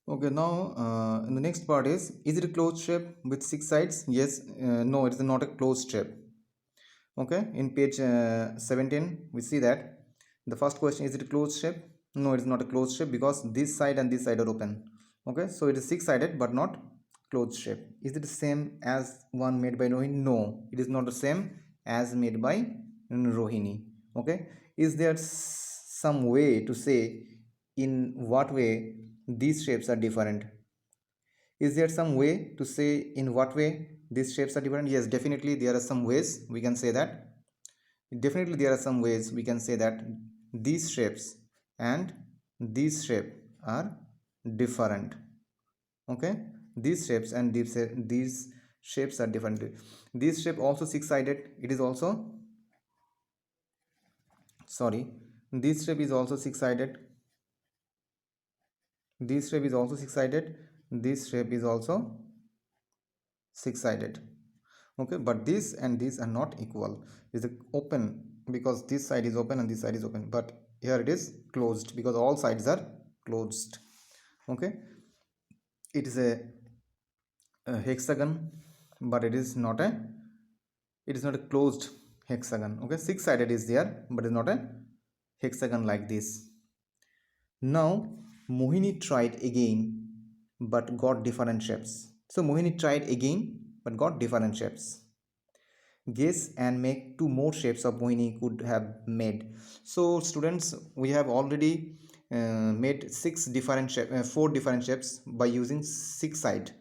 Okay, now in the next part is it a closed shape with six sides? Yes, no, it is not a closed shape. Okay, in page 17 we see that the first question, is it a closed shape? No, it is not a closed shape because this side and this side are open. Okay, so it is six sided but not closed shape. Is it the same as one made by Rohini? No, it is not the same as made by Rohini. Okay, is there some way to say in what way these shapes are different? Is there some way to say in what way these shapes are different? Yes, definitely there are some ways we can say that. Definitely there are some ways we can say that these shapes and these shape are different. Okay, these shapes and these shapes are different. This shape also six sided, it is also, sorry, this shape is also six sided, this shape is also six sided, this shape is also six sided. Okay, but this and these are not equal. Is open because this side is open and this side is open, but here it is closed because all sides are closed. Okay, it is a hexagon, but it is not a closed hexagon. Okay, six sided is there but it's not a hexagon like this. Now Mohini tried again but got different shapes. So Mohini tried again but got different shapes. Guess and make two more shapes of Mohini could have made. So students, we have already made four different shapes by using six side.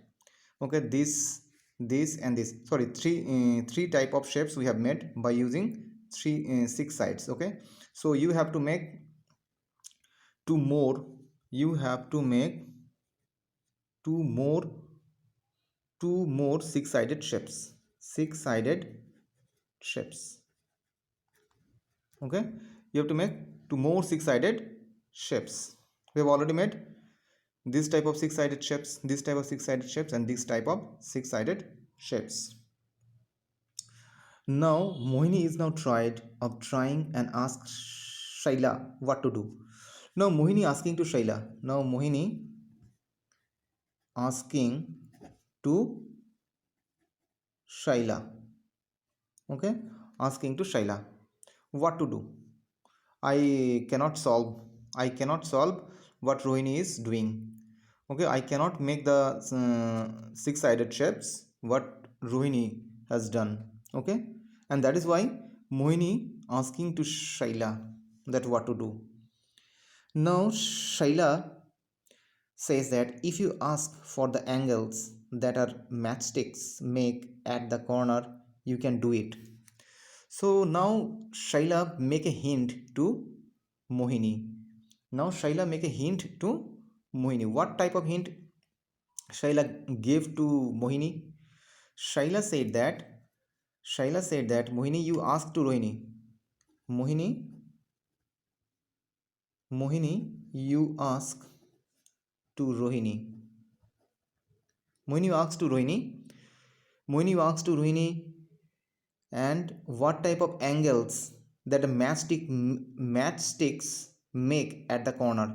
Okay, this and this, sorry, three type of shapes we have made by using six sides. Okay, so you have to make two more. You have to make two more six sided shapes. Six sided shapes. Okay, you have to make two more six-sided shapes. We have already made this type of six-sided shapes, this type of six-sided shapes, and this type of six-sided shapes. Now Mohini is now trying and asks Shaila what to do. Now Mohini asking to Shaila. Now Mohini asking to Shaila. Okay, asking to Shaila what to do. I cannot solve what Rohini is doing. Okay, I cannot make the six-sided shapes what Rohini has done. Okay, and that is why Mohini asking to Shaila that what to do. Now Shaila says that if you ask for the angles that are matchsticks make at the corner, you can do it. So now Shaila make a hint to Mohini. Now Shaila make a hint to Mohini. What type of hint Shaila gave to Mohini? Shaila said that Mohini, you ask to Rohini. Mohini, you ask to Rohini. Mohini, you ask to Rohini. Mohini, you ask to Rohini, and what type of angles that a matchsticks make at the corner.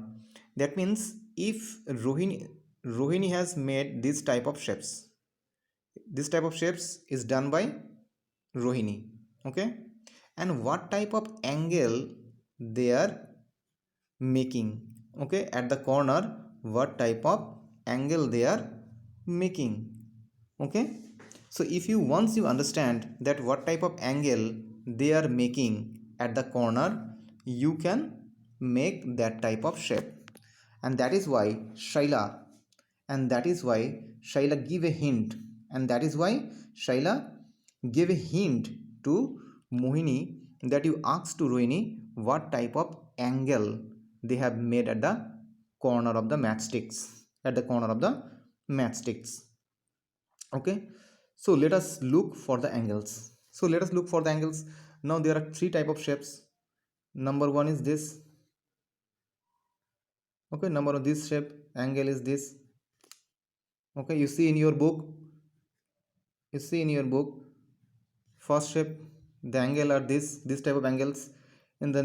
That means if Rohini has made this type of shapes, this type of shapes is done by Rohini. Okay, and what type of angle they are making. Okay, at the corner, what type of angle they are making. Okay, so if you once you understand that what type of angle they are making at the corner, you can make that type of shape. And that is why Shaila give a hint, and that is why Shaila gave a hint to Mohini that you ask to Rohini what type of angle they have made at the corner of the matchsticks. Okay, so let us look for the angles. Now there are three type of shapes. Number one is this. Okay, number of this shape angle is this. Okay, you see in your book, first shape the angle are this type of angles. In the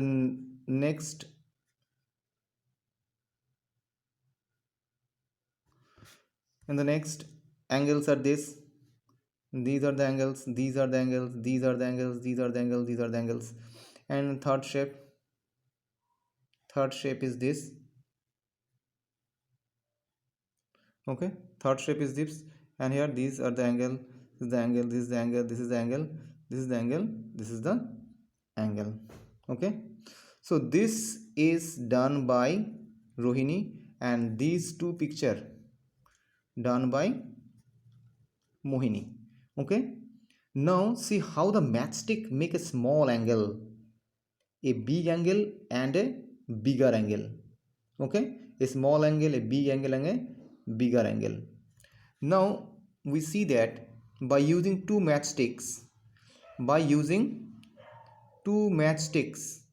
next And the next angles are this. These are the angles, these are the angles, these are the angles, these are the angles, these are the angles. And third shape is this. Okay, third shape is this, and here these are the angle, this is the angle, this is the angle, this is the angle, this is the angle, this is the angle. Okay, so this is done by Rohini, and these two picture done by Mohini. Okay, now see how the matchstick make a small angle, a big angle and a bigger angle. Okay, a small angle, a big angle and a bigger angle. Now we see that by using two matchsticks, by using two matchsticks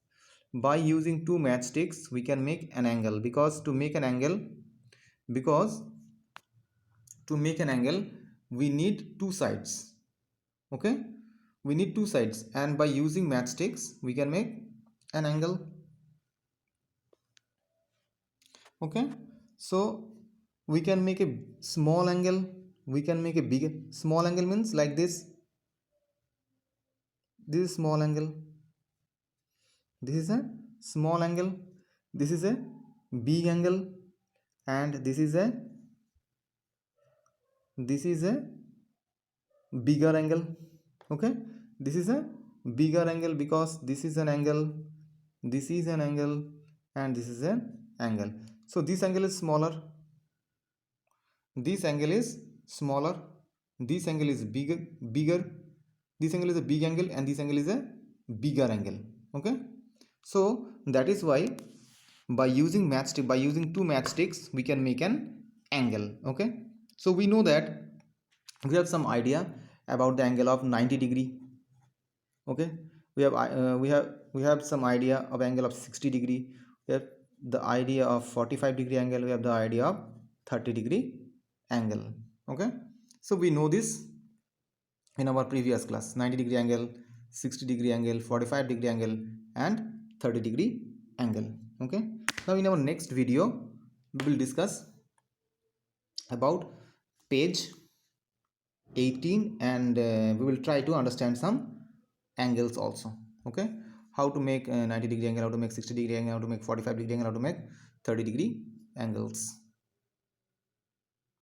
by using two matchsticks we can make an angle, because to make an angle, because to make an angle we need two sides. Okay, we need two sides, and by using matchsticks we can make an angle. Okay, so we can make a small angle, we can make a big. Small angle means like this is small angle, this is a small angle, this is a big angle, and this is a bigger angle. Okay, this is a bigger angle because this is an angle, this is an angle, and this is an angle. So this angle is smaller, this angle is smaller, this angle is bigger, this angle is a big angle, and this angle is a bigger angle. Okay, so that is why by using matchstick, by using two matchsticks we can make an angle. Okay, so we know that we have some idea about the angle of 90 degree. Okay, we have some idea of angle of 60 degree, we have the idea of 45 degree angle, we have the idea of 30 degree angle. Okay, so we know this in our previous class: 90 degree angle, 60 degree angle, 45 degree angle, and 30 degree angle. Okay, now in our next video we will discuss about page 18, and we will try to understand some angles also. Okay, how to make 90 degree angle, how to make 60 degree angle, how to make 45 degree angle, how to make 30 degree angles.